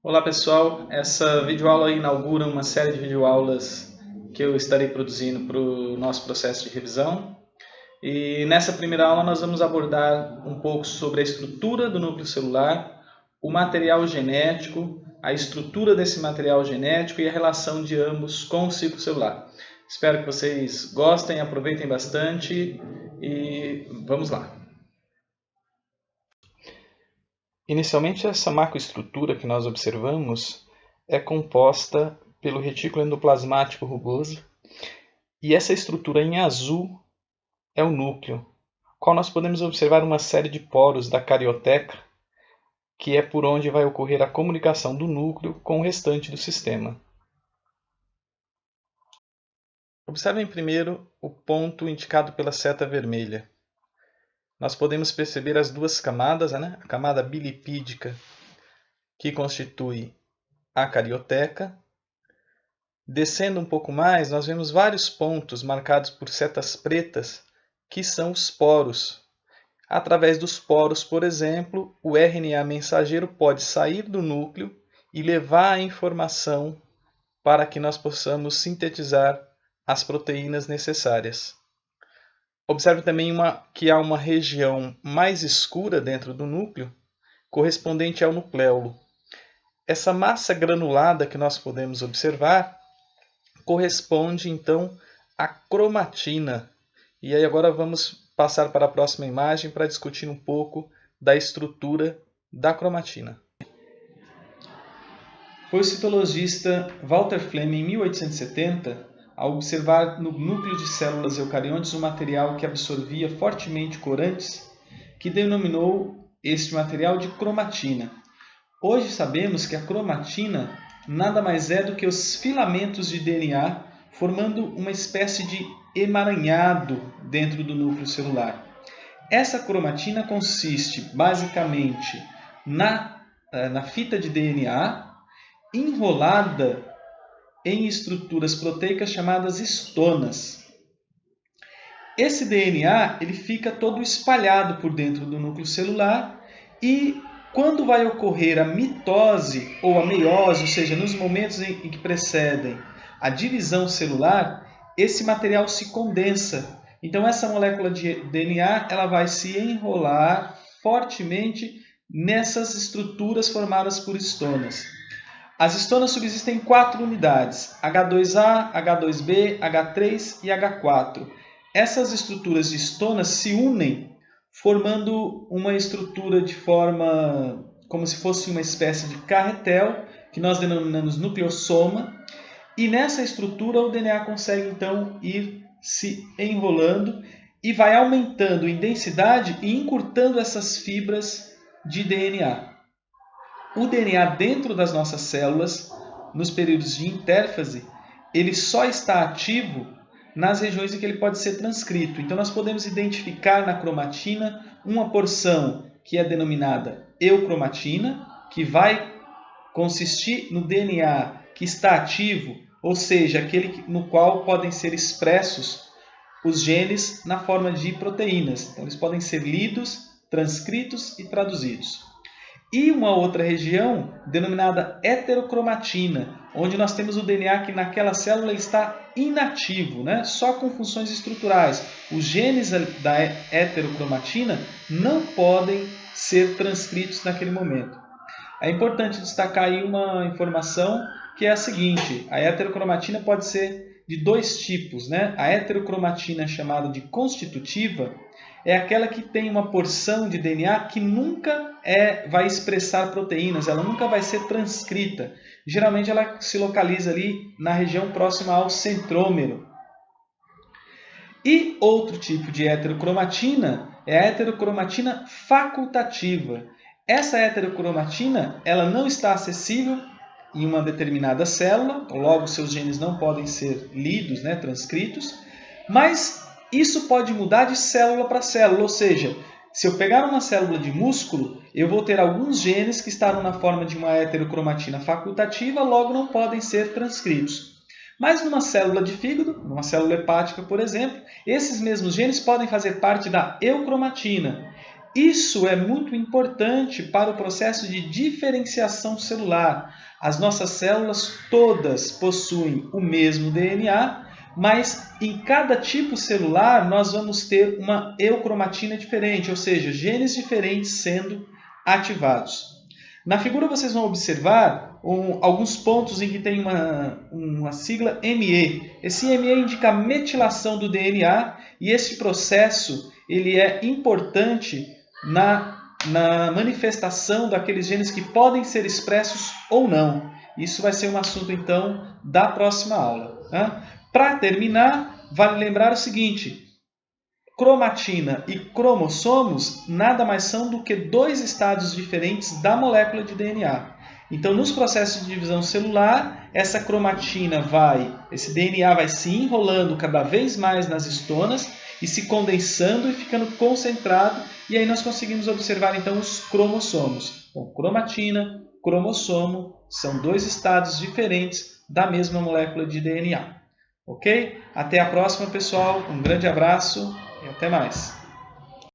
Olá pessoal, essa videoaula inaugura uma série de videoaulas que eu estarei produzindo para o nosso processo de revisão. E nessa primeira aula nós vamos abordar um pouco sobre a estrutura do núcleo celular, o material genético, a estrutura desse material genético e a relação de ambos com o ciclo celular. Espero que vocês gostem, aproveitem bastante e vamos lá. Inicialmente, essa macroestrutura que nós observamos é composta pelo retículo endoplasmático rugoso e essa estrutura em azul é o núcleo, qual nós podemos observar uma série de poros da carioteca, que é por onde vai ocorrer a comunicação do núcleo com o restante do sistema. Observem primeiro o ponto indicado pela seta vermelha. Nós podemos perceber as duas camadas, a camada bilipídica, que constitui a carioteca. Descendo um pouco mais, nós vemos vários pontos marcados por setas pretas, que são os poros. Através dos poros, por exemplo, o RNA mensageiro pode sair do núcleo e levar a informação para que nós possamos sintetizar as proteínas necessárias. Observe também que há uma região mais escura dentro do núcleo, correspondente ao nucleolo. Essa massa granulada que nós podemos observar corresponde, então, à cromatina. E aí agora vamos passar para a próxima imagem para discutir um pouco da estrutura da cromatina. Foi o citologista Walter Flemming, em 1870, a observar no núcleo de células eucariontes um material que absorvia fortemente corantes, que denominou este material de cromatina. Hoje sabemos que a cromatina nada mais é do que os filamentos de DNA formando uma espécie de emaranhado dentro do núcleo celular. Essa cromatina consiste basicamente na fita de DNA enrolada em estruturas proteicas chamadas histonas. Esse DNA ele fica todo espalhado por dentro do núcleo celular e quando vai ocorrer a mitose ou a meiose, ou seja, nos momentos em que precedem a divisão celular, esse material se condensa. Então essa molécula de DNA ela vai se enrolar fortemente nessas estruturas formadas por histonas. As histonas subsistem em 4 unidades, H2A, H2B, H3 e H4. Essas estruturas de histonas se unem formando uma estrutura de forma como se fosse uma espécie de carretel, que nós denominamos nucleossoma, e nessa estrutura o DNA consegue então ir se enrolando e vai aumentando em densidade e encurtando essas fibras de DNA. O DNA dentro das nossas células, nos períodos de intérfase, ele só está ativo nas regiões em que ele pode ser transcrito. Então nós podemos identificar na cromatina uma porção que é denominada eucromatina, que vai consistir no DNA que está ativo, ou seja, aquele no qual podem ser expressos os genes na forma de proteínas. Então eles podem ser lidos, transcritos e traduzidos. E uma outra região denominada heterocromatina, onde nós temos o DNA que naquela célula está inativo, só com funções estruturais. Os genes da heterocromatina não podem ser transcritos naquele momento. É importante destacar aí uma informação que é a seguinte: a heterocromatina pode ser de dois tipos. A heterocromatina chamada de constitutiva é aquela que tem uma porção de DNA que nunca vai expressar proteínas, ela nunca vai ser transcrita. Geralmente ela se localiza ali na região próxima ao centrômero. E outro tipo de heterocromatina é a heterocromatina facultativa. Essa heterocromatina ela não está acessível em uma determinada célula, logo seus genes não podem ser lidos, transcritos, mas isso pode mudar de célula para célula, ou seja, se eu pegar uma célula de músculo, eu vou ter alguns genes que estarão na forma de uma heterocromatina facultativa, logo não podem ser transcritos. Mas numa célula de fígado, numa célula hepática, por exemplo, esses mesmos genes podem fazer parte da eucromatina. Isso é muito importante para o processo de diferenciação celular. As nossas células todas possuem o mesmo DNA, mas em cada tipo celular nós vamos ter uma eucromatina diferente, ou seja, genes diferentes sendo ativados. Na figura vocês vão observar alguns pontos em que tem uma sigla ME. Esse ME indica a metilação do DNA e esse processo ele é importante na manifestação daqueles genes que podem ser expressos ou não. Isso vai ser um assunto, então, da próxima aula. Para terminar, vale lembrar o seguinte: cromatina e cromossomos nada mais são do que dois estados diferentes da molécula de DNA. Então, nos processos de divisão celular, essa cromatina esse DNA vai se enrolando cada vez mais nas histonas e se condensando e ficando concentrado, e aí nós conseguimos observar então os cromossomos. Bom, cromatina, cromossomo são dois estados diferentes da mesma molécula de DNA. Ok? Até a próxima, pessoal. Um grande abraço e até mais.